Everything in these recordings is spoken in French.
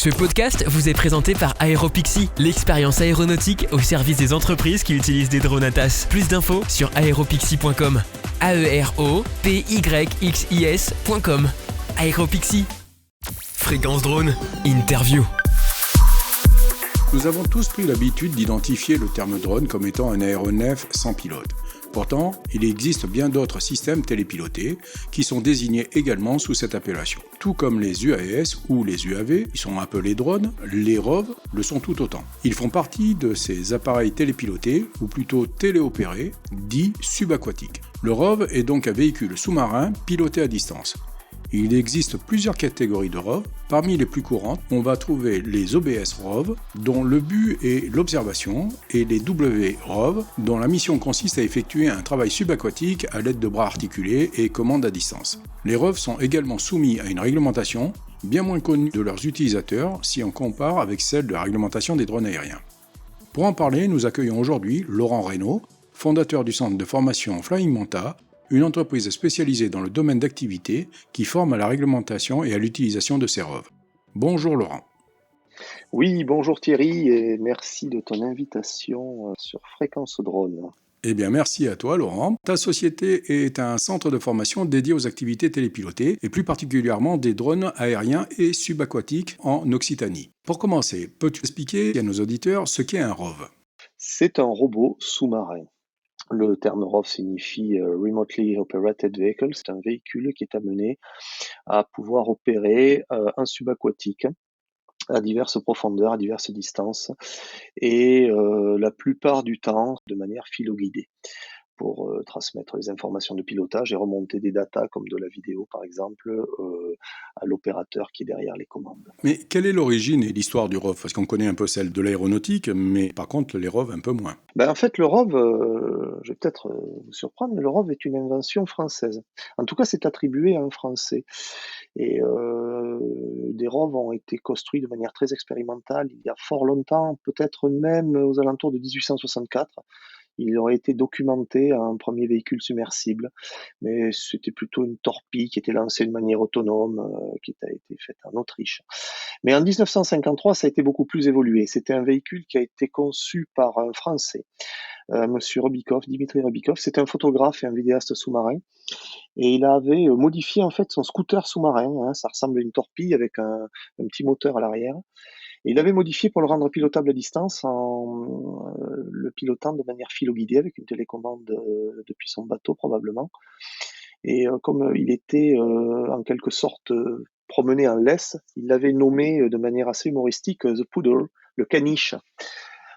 Ce podcast vous est présenté par Aéropixie, l'expérience aéronautique au service des entreprises qui utilisent des drones à TAS. Plus d'infos sur aeropixie.com. aeropyxis.com. Aéropixie. Fréquence drone, interview. Nous avons tous pris l'habitude d'identifier le terme drone comme étant un aéronef sans pilote. Pourtant, il existe bien d'autres systèmes télépilotés qui sont désignés également sous cette appellation. Tout comme les UAS ou les UAV, ils sont appelés drones, les ROV le sont tout autant. Ils font partie de ces appareils télépilotés, ou plutôt téléopérés, dits subaquatiques. Le ROV est donc un véhicule sous-marin piloté à distance. Il existe plusieurs catégories de ROV. Parmi les plus courantes, on va trouver les OBS ROV, dont le but est l'observation, et les WROV, dont la mission consiste à effectuer un travail subaquatique à l'aide de bras articulés et commandes à distance. Les ROV sont également soumis à une réglementation, bien moins connue de leurs utilisateurs si on compare avec celle de la réglementation des drones aériens. Pour en parler, nous accueillons aujourd'hui Laurent Reynaud, fondateur du centre de formation Flying Manta, une entreprise spécialisée dans le domaine d'activité qui forme à la réglementation et à l'utilisation de ces ROV. Bonjour Laurent. Oui, bonjour Thierry et merci de ton invitation sur Fréquence Drone. Eh bien, merci à toi Laurent. Ta société est un centre de formation dédié aux activités télépilotées et plus particulièrement des drones aériens et subaquatiques en Occitanie. Pour commencer, peux-tu expliquer à nos auditeurs ce qu'est un ROV ? C'est un robot sous-marin. Le terme ROV signifie Remotely Operated Vehicle. C'est un véhicule qui est amené à pouvoir opérer un subaquatique à diverses profondeurs, à diverses distances, et la plupart du temps de manière filoguidée, pour transmettre les informations de pilotage et remonter des datas comme de la vidéo par exemple à l'opérateur qui est derrière les commandes. Mais quelle est l'origine et l'histoire du ROV ? Parce qu'on connaît un peu celle de l'aéronautique, mais par contre les ROV un peu moins. En fait, le ROV, je vais peut-être vous surprendre, mais le ROV est une invention française. En tout cas, c'est attribué à un Français. Et des ROV ont été construits de manière très expérimentale il y a fort longtemps, peut-être même aux alentours de 1864. Il aurait été documenté à un premier véhicule submersible, mais c'était plutôt une torpille qui était lancée de manière autonome, qui a été faite en Autriche. Mais en 1953, ça a été beaucoup plus évolué. C'était un véhicule qui a été conçu par un Français, Monsieur Rubikov, Dimitri Rubikov. C'était un photographe et un vidéaste sous-marin. Et il avait modifié en fait son scooter sous-marin. Ça ressemble à une torpille avec un petit moteur à l'arrière. Et il l'avait modifié pour le rendre pilotable à distance en le pilotant de manière filoguidée avec une télécommande depuis son bateau probablement. Et comme il était en quelque sorte promené en laisse, il l'avait nommé de manière assez humoristique The Poodle, le caniche.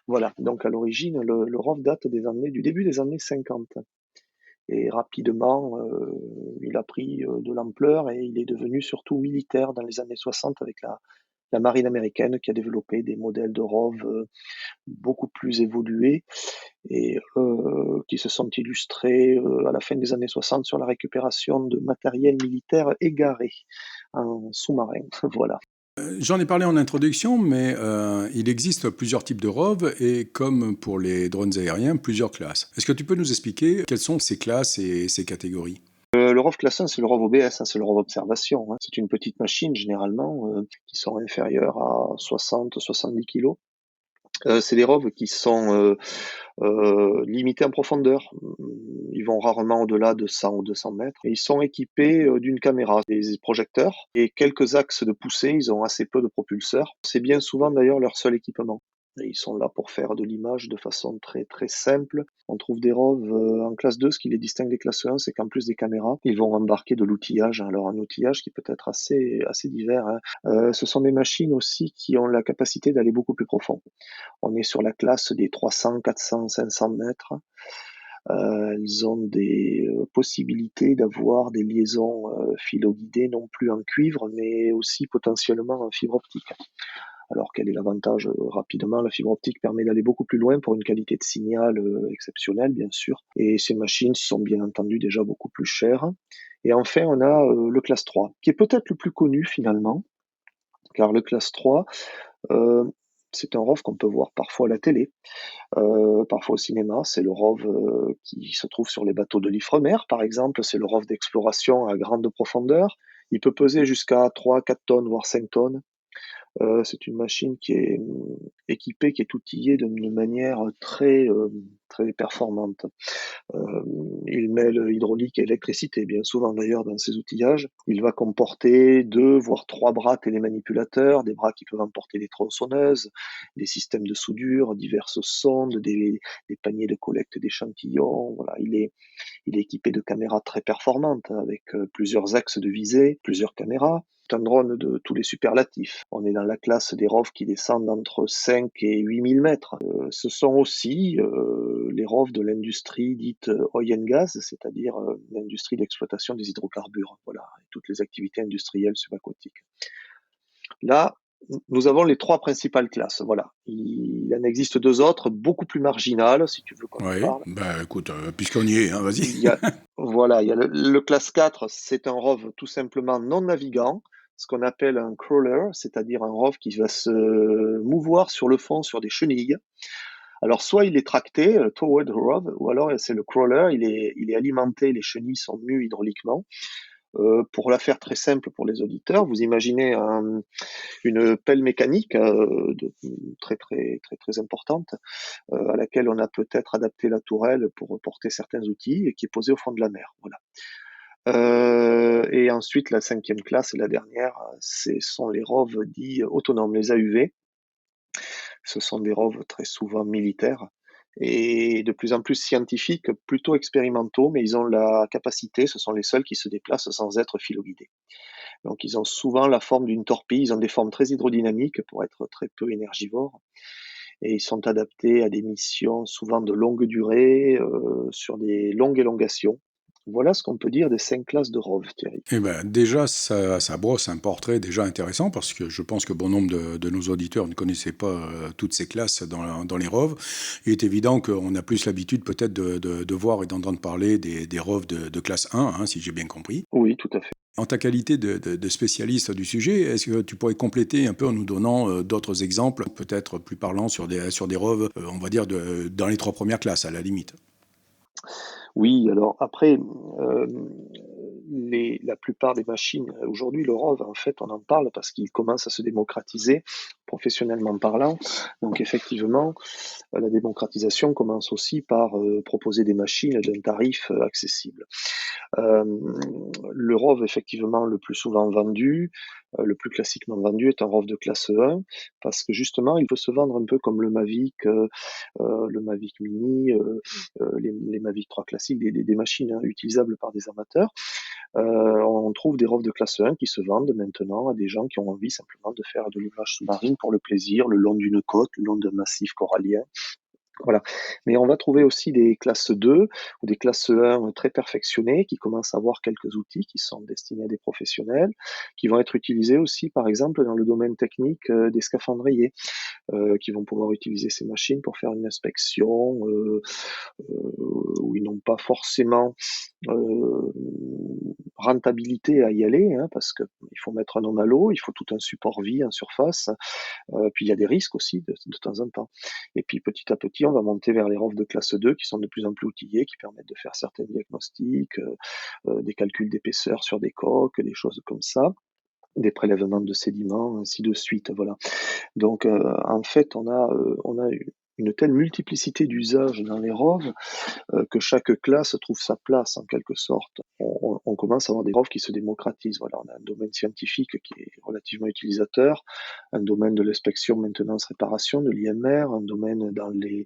Voilà, donc à l'origine, le ROV date du début des années 50. Et rapidement, il a pris de l'ampleur et il est devenu surtout militaire dans les années 60 avec la marine américaine qui a développé des modèles de ROV beaucoup plus évolués et qui se sont illustrés à la fin des années 60 sur la récupération de matériel militaire égaré en sous-marin. Voilà. J'en ai parlé en introduction, mais il existe plusieurs types de ROV et comme pour les drones aériens, plusieurs classes. Est-ce que tu peux nous expliquer quelles sont ces classes et ces catégories ? Le ROV classe 1, c'est le ROV OBS, c'est le ROV observation. C'est une petite machine généralement qui sont inférieures à 60-70 kg. C'est des ROV qui sont limités en profondeur. Ils vont rarement au-delà de 100 ou 200 mètres. Et ils sont équipés d'une caméra, des projecteurs et quelques axes de poussée. Ils ont assez peu de propulseurs. C'est bien souvent d'ailleurs leur seul équipement. Et ils sont là pour faire de l'image de façon très très simple. On trouve des ROV en classe 2. Ce qui les distingue des classes 1, c'est qu'en plus des caméras, ils vont embarquer de l'outillage. Alors un outillage qui peut être assez divers. Ce sont des machines aussi qui ont la capacité d'aller beaucoup plus profond. On est sur la classe des 300, 400, 500 mètres. Ils ont des possibilités d'avoir des liaisons filoguidées, non plus en cuivre, mais aussi potentiellement en fibre optique. Alors quel est l'avantage ? Rapidement, la fibre optique permet d'aller beaucoup plus loin pour une qualité de signal exceptionnelle, bien sûr. Et ces machines sont bien entendu déjà beaucoup plus chères. Et enfin, on a le classe 3, qui est peut-être le plus connu finalement, car le classe 3, c'est un ROV qu'on peut voir parfois à la télé, parfois au cinéma. C'est le ROV qui se trouve sur les bateaux de l'Ifremer, par exemple. C'est le ROV d'exploration à grande profondeur. Il peut peser jusqu'à 3, 4 tonnes, voire 5 tonnes. C'est une machine qui est équipée, qui est outillée de manière très performante. Il mêle hydraulique et électricité, bien souvent d'ailleurs dans ses outillages. Il va comporter 2 voire 3 bras télémanipulateurs, des bras qui peuvent emporter des tronçonneuses, des systèmes de soudure, diverses sondes, des paniers de collecte d'échantillons. Voilà, il est équipé de caméras très performantes avec plusieurs axes de visée, plusieurs caméras. C'est un drone de tous les superlatifs. On est dans la classe des ROV qui descendent entre 5 et 8 000 mètres. Ce sont aussi les ROV de l'industrie dite oil and gas, c'est-à-dire l'industrie d'exploitation des hydrocarbures. Voilà, et toutes les activités industrielles subaquatiques. Là, nous avons les 3 principales classes. Voilà. Il en existe 2 autres, beaucoup plus marginales, si tu veux qu'on en Oui, parle. bah écoute, puisqu'on y est, hein, vas-y. Il y a, voilà, il y a le classe 4, c'est un ROV tout simplement non navigant, ce qu'on appelle un crawler, c'est-à-dire un ROV qui va se mouvoir sur le fond sur des chenilles. Alors, soit il est tracté, towed ROV, ou alors c'est le crawler, il est alimenté, les chenilles sont mues hydrauliquement. Pour la faire très simple pour les auditeurs, vous imaginez une pelle mécanique très importante, à laquelle on a peut-être adapté la tourelle pour porter certains outils et qui est posée au fond de la mer. Voilà. Et ensuite, la 5e classe et la dernière, ce sont les ROV dits autonomes, les AUV. Ce sont des ROV très souvent militaires et de plus en plus scientifiques, plutôt expérimentaux, mais ils ont la capacité, ce sont les seuls qui se déplacent sans être filoguidés. Donc ils ont souvent la forme d'une torpille, ils ont des formes très hydrodynamiques pour être très peu énergivores et ils sont adaptés à des missions souvent de longue durée, sur des longues élongations. Voilà ce qu'on peut dire des 5 classes de ROV, Thierry. Eh ben, déjà, ça brosse un portrait déjà intéressant parce que je pense que bon nombre de nos auditeurs ne connaissaient pas toutes ces classes dans les ROV. Il est évident qu'on a plus l'habitude peut-être de voir et d'entendre parler des ROV de classe 1, hein, si j'ai bien compris. Oui, tout à fait. En ta qualité de spécialiste du sujet, est-ce que tu pourrais compléter un peu en nous donnant d'autres exemples, peut-être plus parlants sur des ROV, on va dire, dans les 3 premières classes à la limite? Oui, alors après, la plupart des machines, aujourd'hui, le ROV, en fait, on en parle parce qu'il commence à se démocratiser, professionnellement parlant. Donc effectivement, la démocratisation commence aussi par proposer des machines d'un tarif accessible. Le ROV, effectivement, le plus souvent vendu, le plus classiquement vendu est un ROV de classe 1 parce que justement, il peut se vendre un peu comme le Mavic Mini, les Mavic 3 classiques, des machines utilisables par des amateurs. On trouve des ROV de classe 1 qui se vendent maintenant à des gens qui ont envie simplement de faire de l'ouvrage sous-marine pour le plaisir, le long d'une côte, le long d'un massif corallien. Voilà. Mais on va trouver aussi des classes 2 ou des classes 1 très perfectionnées qui commencent à avoir quelques outils qui sont destinés à des professionnels, qui vont être utilisés aussi, par exemple, dans le domaine technique des scaphandriers, qui vont pouvoir utiliser ces machines pour faire une inspection où ils n'ont pas forcément rentabilité à y aller, hein, parce qu'il faut mettre un homme à l'eau, il faut tout un support vie en surface, puis il y a des risques aussi de temps en temps. Et puis petit à petit, on va monter vers les ROV de classe 2 qui sont de plus en plus outillés, qui permettent de faire certains diagnostics, des calculs d'épaisseur sur des coques, des choses comme ça, des prélèvements de sédiments, ainsi de suite. Voilà. Donc en fait, on a une telle multiplicité d'usages dans les ROV que chaque classe trouve sa place en quelque sorte. On commence à avoir des ROV qui se démocratisent. Voilà, on a un domaine scientifique qui est relativement utilisateur, un domaine de l'inspection, maintenance, réparation, de l'IMR, un domaine dans les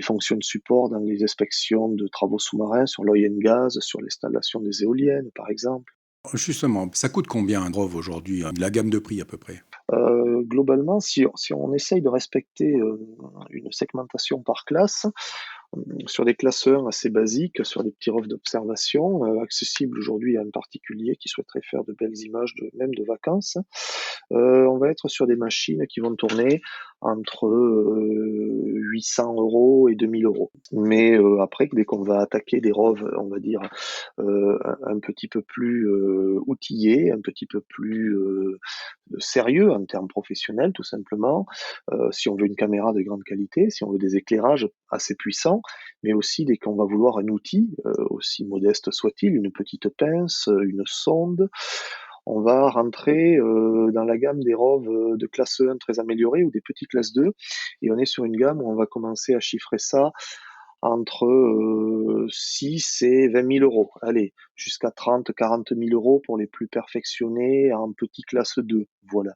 fonctions de support, dans les inspections de travaux sous-marins, sur l'oil and gas, sur l'installation des éoliennes par exemple. Justement, ça coûte combien un ROV aujourd'hui, la gamme de prix à peu près? Globalement, si on essaye de respecter une segmentation par classe, sur des classes 1 assez basiques, sur des petits ROV d'observation, accessibles aujourd'hui à un particulier qui souhaiterait faire de belles images, même de vacances, on va être sur des machines qui vont tourner entre 800 € et 2000 €. Mais après, dès qu'on va attaquer des ROV, on va dire, un petit peu plus outillés, un petit peu plus sérieux en termes professionnels, tout simplement, si on veut une caméra de grande qualité, si on veut des éclairages assez puissants, mais aussi dès qu'on va vouloir un outil, aussi modeste soit-il, une petite pince, une sonde, on va rentrer dans la gamme des ROV de classe 1 très améliorée ou des petits classe 2, et on est sur une gamme où on va commencer à chiffrer ça entre 6 et 20 000 euros. Allez, jusqu'à 30, 40 000 euros pour les plus perfectionnés en petit classe 2. Voilà.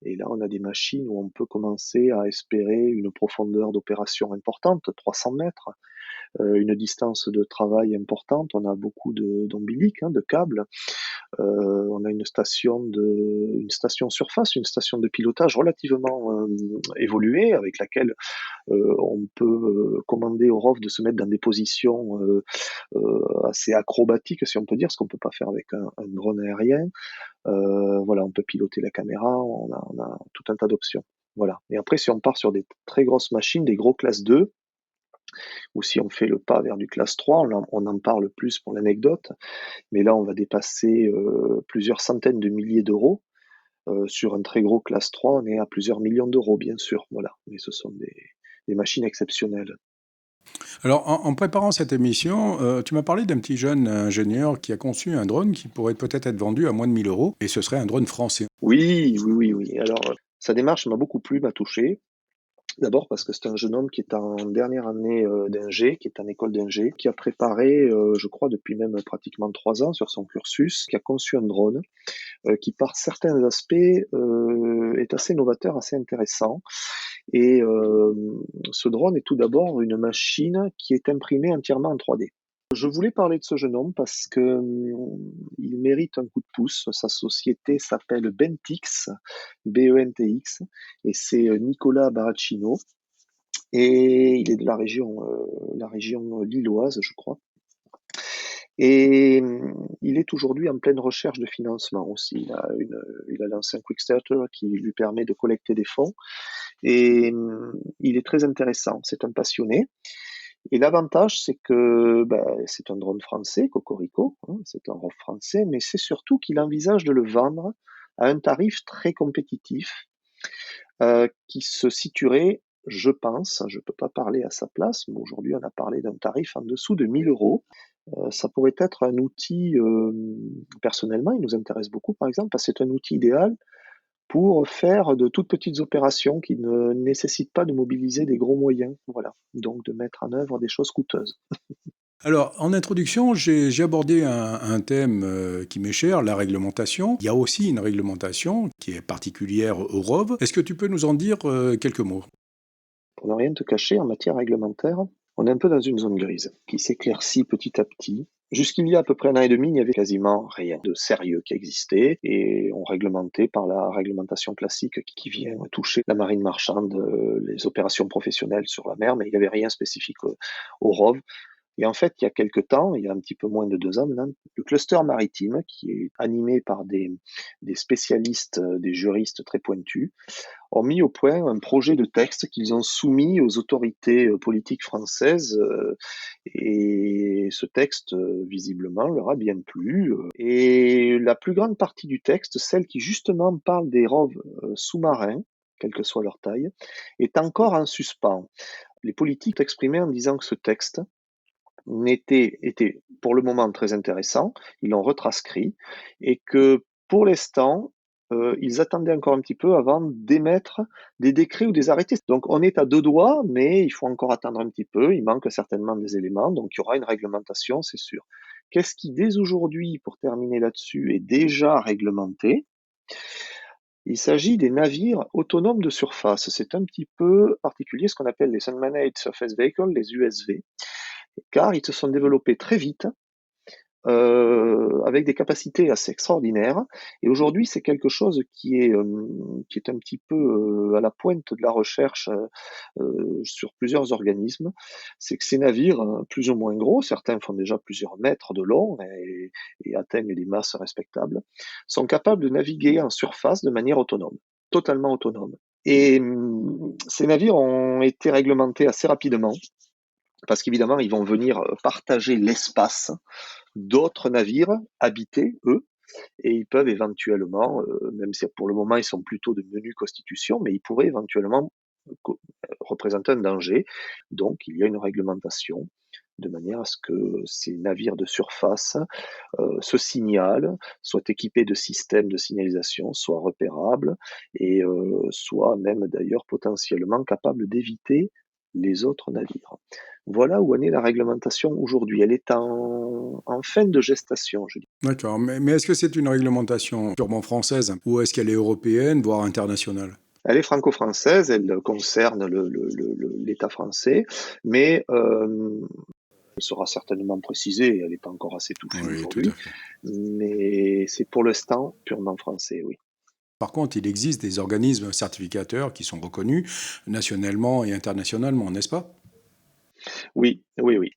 Et là, on a des machines où on peut commencer à espérer une profondeur d'opération importante, 300 mètres, une distance de travail importante. On a beaucoup d'ombiliques, de câbles. On a une station surface, une station de pilotage relativement évoluée, avec laquelle on peut commander au ROV de se mettre dans des positions assez acrobatiques, si on peut dire, ce qu'on peut pas faire avec un drone aérien. Voilà, on peut piloter la caméra, on a tout un tas d'options. Voilà. Et après, si on part sur des très grosses machines, des gros classe 2, ou si on fait le pas vers du classe 3, on en parle plus pour l'anecdote, mais là, on va dépasser plusieurs centaines de milliers d'euros. Sur un très gros classe 3, on est à plusieurs millions d'euros, bien sûr. Voilà. Mais ce sont des machines exceptionnelles. Alors, en préparant cette émission, tu m'as parlé d'un petit jeune ingénieur qui a conçu un drone qui pourrait peut-être être vendu à moins de 1 000 euros, et ce serait un drone français. Oui, oui, oui, oui. Alors, sa démarche m'a beaucoup plu, m'a touché. D'abord parce que c'est un jeune homme qui est en dernière année d'ingé, qui est en école d'ingé, qui a préparé, je crois, depuis même pratiquement 3 ans sur son cursus, qui a conçu un drone qui, par certains aspects, est assez novateur, assez intéressant. Et ce drone est tout d'abord une machine qui est imprimée entièrement en 3D. Je voulais parler de ce jeune homme parce que il mérite un coup de pouce. Sa société s'appelle Bentix, Bentix, et c'est Nicolas Baracchino. Et il est de la région lilloise, je crois. Et il est aujourd'hui en pleine recherche de financement aussi. Il a lancé un Quickstarter qui lui permet de collecter des fonds. Et il est très intéressant. C'est un passionné. Et l'avantage, c'est que c'est un drone français, Cocorico, hein, c'est un ROV français, mais c'est surtout qu'il envisage de le vendre à un tarif très compétitif qui se situerait, je pense, je ne peux pas parler à sa place, mais aujourd'hui on a parlé d'un tarif en dessous de 1 000 euros. Ça pourrait être un outil, personnellement, il nous intéresse beaucoup par exemple, parce que c'est un outil idéal pour faire de toutes petites opérations qui ne nécessitent pas de mobiliser des gros moyens, voilà. Donc de mettre en œuvre des choses coûteuses. Alors, en introduction, j'ai abordé un thème qui m'est cher, la réglementation. Il y a aussi une réglementation qui est particulière au ROV. Est-ce que tu peux nous en dire quelques mots? Pour ne rien te cacher, en matière réglementaire, on est un peu dans une zone grise qui s'éclaircit petit à petit. Jusqu'il y a à peu près 1 an et demi, il n'y avait quasiment rien de sérieux qui existait et on réglementait par la réglementation classique qui vient toucher la marine marchande, les opérations professionnelles sur la mer, mais il n'y avait rien spécifique au ROV. Et en fait, il y a quelque temps, il y a un petit peu moins de 2 ans maintenant, le cluster maritime, qui est animé par des spécialistes, des juristes très pointus, ont mis au point un projet de texte qu'ils ont soumis aux autorités politiques françaises. Et ce texte, visiblement, leur a bien plu. Et la plus grande partie du texte, celle qui justement parle des ROV sous-marins, quelle que soit leur taille, est encore en suspens. Les politiques ont exprimé en disant que ce texte était pour le moment très intéressant, ils l'ont retranscrit, et que pour l'instant, ils attendaient encore un petit peu avant d'émettre des décrets ou des arrêtés. Donc on est à 2 doigts, mais il faut encore attendre un petit peu, il manque certainement des éléments, donc il y aura une réglementation, c'est sûr. Qu'est-ce qui, dès aujourd'hui, pour terminer là-dessus, est déjà réglementé? Il s'agit des navires autonomes de surface. C'est un petit peu particulier, ce qu'on appelle les Unmanned Surface Vehicles, les USV, car ils se sont développés très vite, avec des capacités assez extraordinaires. Et aujourd'hui, c'est quelque chose qui est un petit peu à la pointe de la recherche sur plusieurs organismes. C'est que ces navires, plus ou moins gros, certains font déjà plusieurs mètres de long et atteignent des masses respectables, sont capables de naviguer en surface de manière autonome, totalement autonome. Et ces navires ont été réglementés assez rapidement, parce qu'évidemment, ils vont venir partager l'espace d'autres navires habités, eux, et ils peuvent éventuellement, même si pour le moment ils sont plutôt de menue constitution, mais ils pourraient éventuellement représenter un danger. Donc il y a une réglementation de manière à ce que ces navires de surface se signalent, soient équipés de systèmes de signalisation, soient repérables et soient même d'ailleurs potentiellement capables d'éviter les autres navires. Voilà où en est la réglementation aujourd'hui. Elle est en fin de gestation, je dis. D'accord, mais est-ce que c'est une réglementation purement française ou est-ce qu'elle est européenne, voire internationale? Elle est franco-française, elle concerne l'État français, mais elle sera certainement précisée, elle n'est pas encore assez touffue Oui, tout à aujourd'hui, fait. mais c'est pour l'instant purement français, oui. Par contre, il existe des organismes certificateurs qui sont reconnus nationalement et internationalement, n'est-ce pas? Oui, oui, oui.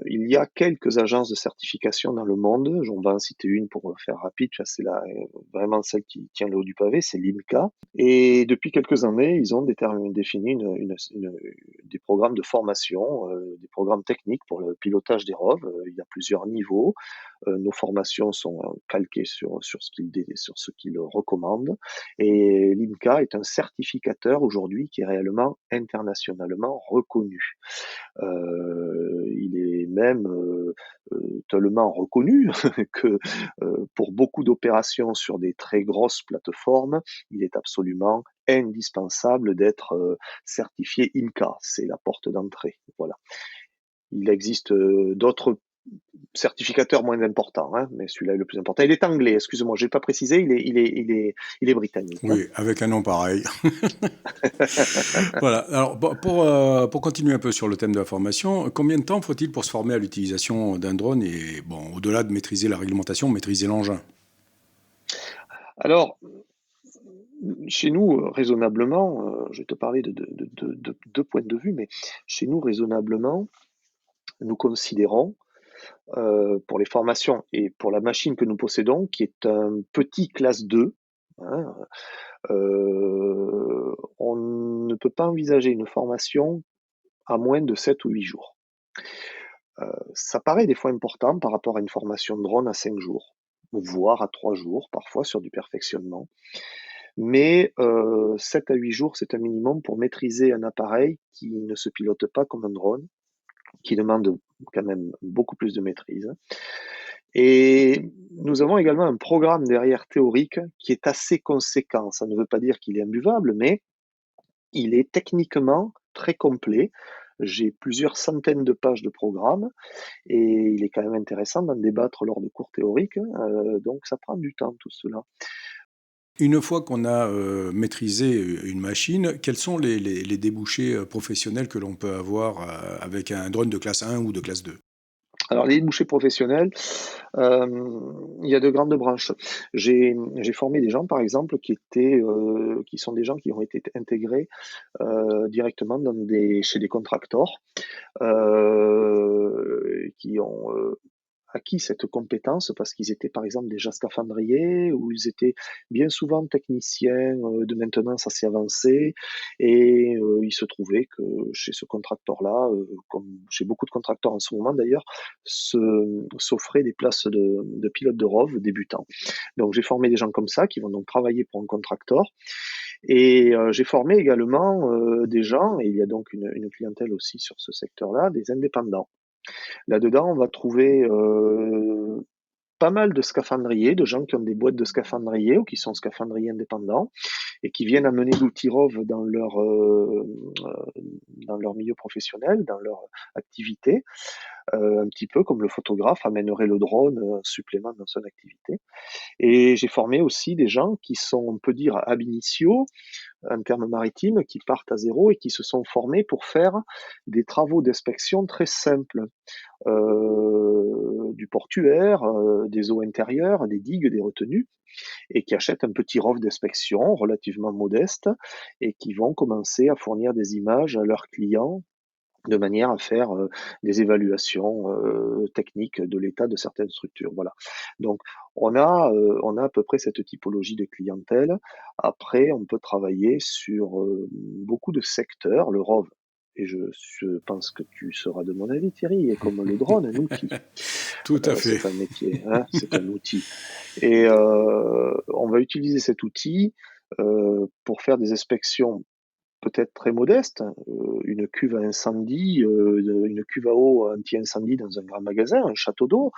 Il y a quelques agences de certification dans le monde. On va en citer une pour faire rapide. C'est vraiment celle qui tient le haut du pavé, c'est l'IMCA. Et depuis quelques années, ils ont défini des programmes de formation, des programmes techniques pour le pilotage des ROV. Il y a plusieurs niveaux. Nos formations sont calquées sur ce qu'ils recommandent. Et l'IMCA est un certificateur aujourd'hui qui est réellement internationalement reconnu. Il est même tellement reconnu que pour beaucoup d'opérations sur des très grosses plateformes, il est absolument indispensable d'être certifié IMCA. C'est la porte d'entrée. Voilà. Il existe d'autres certificateur moins important, hein, mais celui-là est le plus important. Il est anglais, excuse-moi, je n'ai pas précisé, il est britannique. Hein. Oui, avec un nom pareil. Voilà. Alors, pour continuer un peu sur le thème de la formation, combien de temps faut-il pour se former à l'utilisation d'un drone et, bon, au-delà de maîtriser la réglementation, maîtriser l'engin? Alors, chez nous, raisonnablement, je vais te parler de deux points de vue, mais chez nous, raisonnablement, nous considérons, pour les formations et pour la machine que nous possédons, qui est un petit classe 2, hein, on ne peut pas envisager une formation à moins de 7 ou 8 jours. Ça paraît des fois important par rapport à une formation de drone à 5 jours, voire à 3 jours, parfois sur du perfectionnement. Mais 7 à 8 jours, c'est un minimum pour maîtriser un appareil qui ne se pilote pas comme un drone, qui demande quand même beaucoup plus de maîtrise. Et nous avons également un programme derrière théorique qui est assez conséquent. Ça ne veut pas dire qu'il est imbuvable, mais il est techniquement très complet. J'ai plusieurs centaines de pages de programme et il est quand même intéressant d'en débattre lors de cours théoriques. Donc ça prend du temps tout cela. Une fois qu'on a maîtrisé une machine, quels sont les débouchés professionnels que l'on peut avoir avec un drone de classe 1 ou de classe 2? Alors les débouchés professionnels, il y a de grandes branches. J'ai formé des gens, par exemple, qui sont des gens qui ont été intégrés directement chez des contractors, qui ont acquis cette compétence parce qu'ils étaient par exemple déjà scaphandriers ou ils étaient bien souvent techniciens de maintenance assez avancés et il se trouvait que chez ce contracteur-là, comme chez beaucoup de contracteurs en ce moment d'ailleurs, s'offraient des places de pilote de ROV débutants. Donc j'ai formé des gens comme ça qui vont donc travailler pour un contracteur et j'ai formé également des gens, et il y a donc une clientèle aussi sur ce secteur-là, des indépendants. Là-dedans, on va trouver pas mal de scaphandriers, de gens qui ont des boîtes de scaphandriers ou qui sont scaphandriers indépendants et qui viennent amener l'outil ROV dans leur milieu professionnel, dans leur activité, un petit peu comme le photographe amènerait le drone supplément dans son activité. Et j'ai formé aussi des gens qui sont, on peut dire, ab initio, en termes maritimes, qui partent à zéro et qui se sont formés pour faire des travaux d'inspection très simples, du portuaire, des eaux intérieures, des digues, des retenues, et qui achètent un petit ROV d'inspection relativement modeste et qui vont commencer à fournir des images à leurs clients de manière à faire des évaluations techniques de l'état de certaines structures. Voilà. Donc on a à peu près cette typologie de clientèle. Après, on peut travailler sur beaucoup de secteurs. Le ROV, et je pense que tu seras de mon avis, Thierry, est comme le drone, un outil. Tout à fait. C'est un métier, hein, c'est un outil. Et on va utiliser cet outil pour faire des inspections peut-être très modeste, une cuve à incendie, une cuve à eau anti-incendie dans un grand magasin, un château d'eau,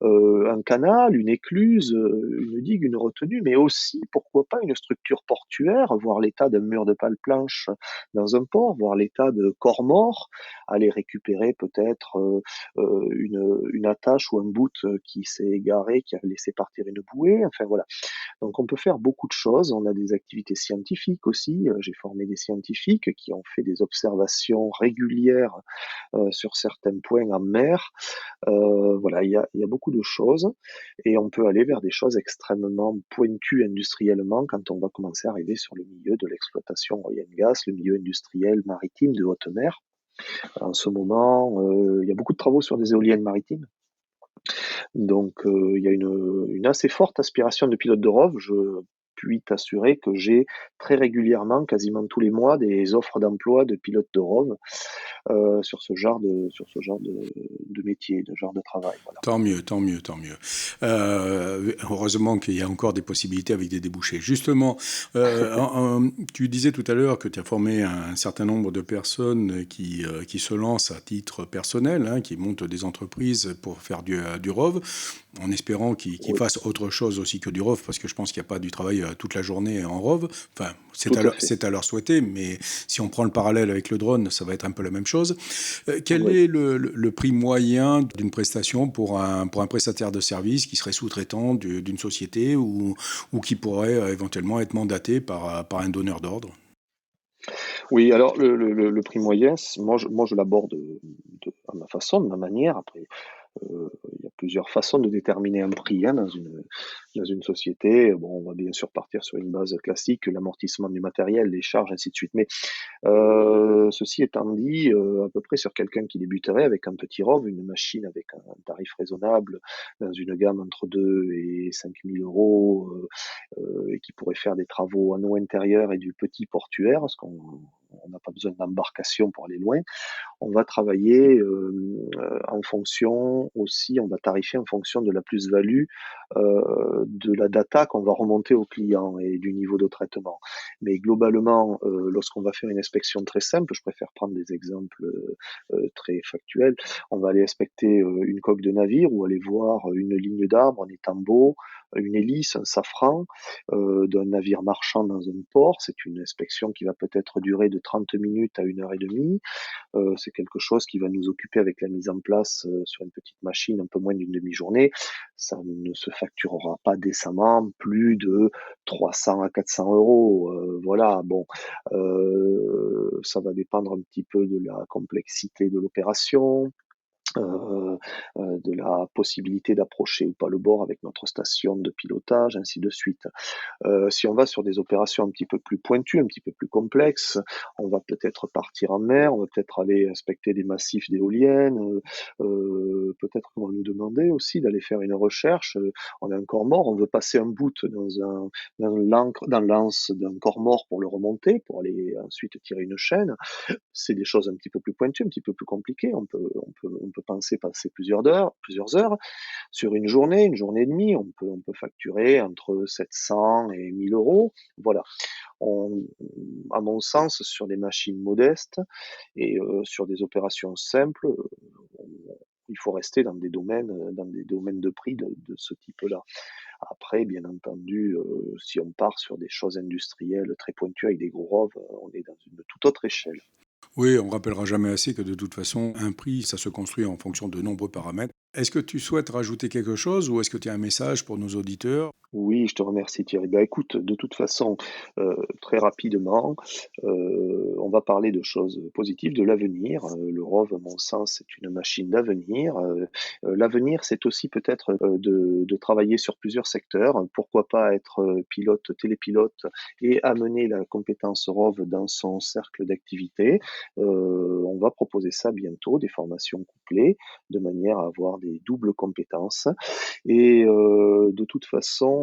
un canal, une écluse, une digue, une retenue, mais aussi, pourquoi pas, une structure portuaire, voir l'état d'un mur de pale planche dans un port, voir l'état de corps morts, aller récupérer peut-être une attache ou un bout qui s'est égaré, qui a laissé partir une bouée, enfin voilà. Donc on peut faire beaucoup de choses. On a des activités scientifiques aussi. J'ai formé des scientifiques qui ont fait des observations régulières sur certains points en mer. Voilà, il y a beaucoup de choses et on peut aller vers des choses extrêmement pointues industriellement quand on va commencer à arriver sur le milieu de l'exploitation oil and gas, le milieu industriel maritime de haute mer. En ce moment, il y a beaucoup de travaux sur des éoliennes maritimes. Donc, il y a une assez forte aspiration de pilote de ROV. Je puis t'assurer que j'ai très régulièrement, quasiment tous les mois, des offres d'emploi de pilote de ROV sur ce genre de métier, de genre de travail. Voilà. Tant mieux, tant mieux, tant mieux. Heureusement qu'il y a encore des possibilités avec des débouchés. Justement, tu disais tout à l'heure que tu as formé un certain nombre de personnes qui se lancent à titre personnel, hein, qui montent des entreprises pour faire du ROV, en espérant qu'ils Oui, fassent autre chose aussi que du ROV, parce que je pense qu'il n'y a pas du travail toute la journée en ROV. Enfin, tout à fait. c'est à leur souhaiter, mais si on prend le parallèle avec le drone, ça va être un peu la même chose. Quel Oui. est le prix moyen d'une prestation pour un prestataire de service qui serait sous-traitant d'une société ou qui pourrait éventuellement être mandaté par un donneur d'ordre? Oui, alors le prix moyen, moi je l'aborde à ma façon, de ma manière. Après, il y a plusieurs façons de déterminer un prix hein, dans une société. Bon, on va bien sûr partir sur une base classique, l'amortissement du matériel, les charges, ainsi de suite. Mais ceci étant dit, à peu près sur quelqu'un qui débuterait avec un petit ROV, une machine avec un tarif raisonnable, dans une gamme entre 2 et 5 000 euros, et qui pourrait faire des travaux en eau intérieure et du petit portuaire, parce qu'on n'a pas besoin d'embarcation pour aller loin. On va travailler en fonction aussi, on va tarifier en fonction de la plus-value de la data qu'on va remonter au client et du niveau de traitement. Mais globalement, lorsqu'on va faire une inspection très simple, je préfère prendre des exemples très factuels, on va aller inspecter une coque de navire ou aller voir une ligne d'arbre, un étambot, une hélice, un safran d'un navire marchand dans un port. C'est une inspection qui va peut-être durer de 30 minutes à 1 heure et demie. C'est quelque chose qui va nous occuper avec la mise en place sur une petite machine un peu moins d'une demi-journée. Ça ne se facturera pas décemment plus de 300 à 400 euros. Voilà, bon, ça va dépendre un petit peu de la complexité de l'opération, de la possibilité d'approcher ou pas le bord avec notre station de pilotage, ainsi de suite. Si on va sur des opérations un petit peu plus pointues, un petit peu plus complexes, on va peut-être partir en mer, on va peut-être aller inspecter des massifs d'éoliennes, peut-être qu'on va nous demander aussi d'aller faire une recherche. On est un corps mort, on veut passer un bout dans l'anse d'un corps mort pour le remonter, pour aller ensuite tirer une chaîne. C'est des choses un petit peu plus pointues, un petit peu plus compliquées. On peut penser passer plusieurs heures sur une journée et demie. On peut facturer entre 700 et 1000 euros. Voilà. À mon sens, sur des machines modestes et sur des opérations simples, il faut rester dans des domaines de prix de ce type-là. Après, bien entendu, si on part sur des choses industrielles très pointues avec des gros ROV, on est dans une toute autre échelle. Oui, on rappellera jamais assez que de toute façon, un prix, ça se construit en fonction de nombreux paramètres. Est-ce que tu souhaites rajouter quelque chose ou est-ce que tu as un message pour nos auditeurs? Oui, je te remercie Thierry. Bah, écoute, de toute façon, très rapidement, on va parler de choses positives, de l'avenir. Le ROV, à mon sens, c'est une machine d'avenir. L'avenir, c'est aussi peut-être de travailler sur plusieurs secteurs. Pourquoi pas être pilote, télépilote et amener la compétence ROV dans son cercle d'activité. On va proposer ça bientôt, des formations couplées, de manière à avoir des doubles compétences. Et de toute façon,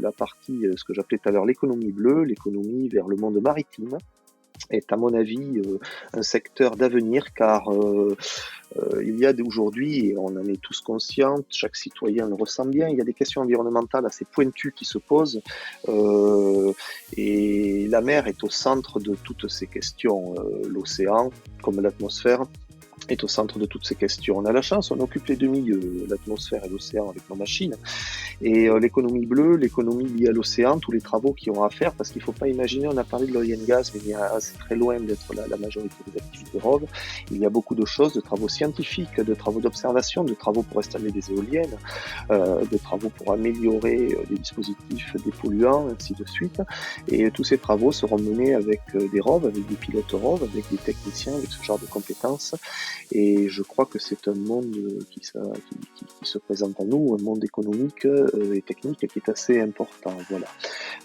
la partie, ce que j'appelais tout à l'heure l'économie bleue, l'économie vers le monde maritime, est à mon avis un secteur d'avenir, car il y a aujourd'hui, et on en est tous conscients, chaque citoyen le ressent bien, il y a des questions environnementales assez pointues qui se posent, et la mer est au centre de toutes ces questions. L'océan, comme l'atmosphère, est au centre de toutes ces questions. On a la chance, on occupe les deux milieux, l'atmosphère et l'océan avec nos machines. Et l'économie bleue, l'économie liée à l'océan, tous les travaux qui ont à faire, parce qu'il ne faut pas imaginer, on a parlé de l'oil and gas, mais c'est très loin d'être la majorité des activités ROV. Il y a beaucoup de choses, de travaux scientifiques, de travaux d'observation, de travaux pour installer des éoliennes, de travaux pour améliorer des dispositifs dépolluants, ainsi de suite. Et tous ces travaux seront menés avec des ROV, avec des pilotes ROV, avec des techniciens, avec ce genre de compétences. Et je crois que c'est un monde qui se présente à nous, un monde économique et technique qui est assez important. Voilà.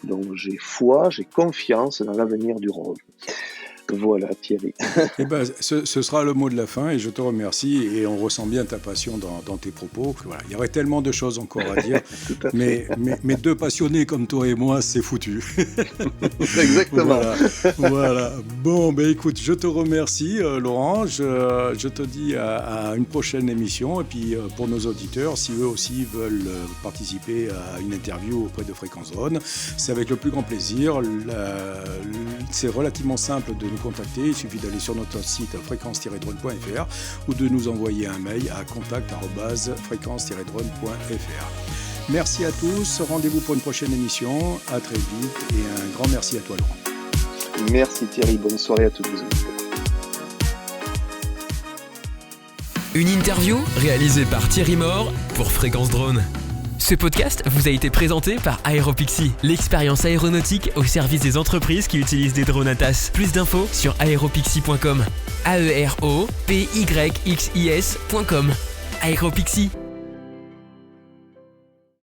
Donc j'ai foi, j'ai confiance dans l'avenir du ROV. Voilà, Thierry. Eh ben, ce sera le mot de la fin et je te remercie et on ressent bien ta passion dans tes propos. Voilà, il y aurait tellement de choses encore à dire, mais deux passionnés comme toi et moi, c'est foutu. Exactement. Voilà. Bon, écoute, je te remercie, Laurent. Je te dis à une prochaine émission. Et puis, pour nos auditeurs, si eux aussi veulent participer à une interview auprès de Fréquence Drone, c'est avec le plus grand plaisir. C'est relativement simple de nous contacter. Il suffit d'aller sur notre site fréquence-drone.fr ou de nous envoyer un mail à contact@fréquence-drone.fr. Merci à tous. Rendez-vous pour une prochaine émission. À très vite et un grand merci à toi, Laurent. Merci Thierry. Bonne soirée à tous les auditeurs. Une interview réalisée par Thierry Mort pour Fréquence Drone. Ce podcast vous a été présenté par Aeropixie, l'expérience aéronautique au service des entreprises qui utilisent des drones ATAS. Plus d'infos sur aeropixie.com. aeropyxis.com. Aeropixie.